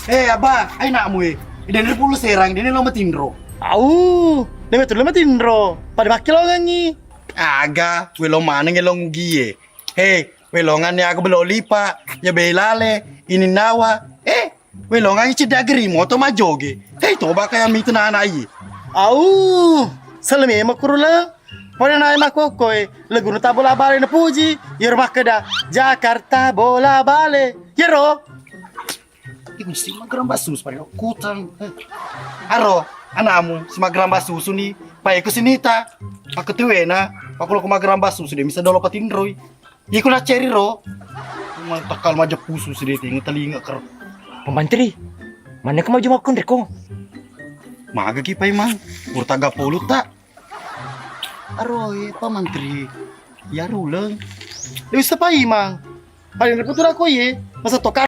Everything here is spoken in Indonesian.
Abah, ay nakmu Idan rin pulo serang, din lo matindro. Au, deme tuh matindro. Pada makilo nganyi. Aga, welo mana ngelong gie. Welongan ya aku belok lipa, ya belale, ini nawa. Welongan cida geri moto majoge. Toba kaya mitu na anai. Au, salme makurula. Pada naik makokoi, lagu nu bola bale na puji. Yer makeda, Jakarta bola bale. Yero. Si magramba sus pada kutang. Aro, anamu si magramba susu ni, pa ko sinita. Aku tuwe na, aku lo magramba susu dia bisa dolo patindroy. Iku na ceri ro. Takal maja pusu si dia tinggal telinga ker. Pemantri, mana kau mau jumpa kundriko? Maga ki pa imang, urtaga polo ta. Aro, pamantri. Ya rulang. Dewi sepai mang. Paling reputura ko ye, masa toka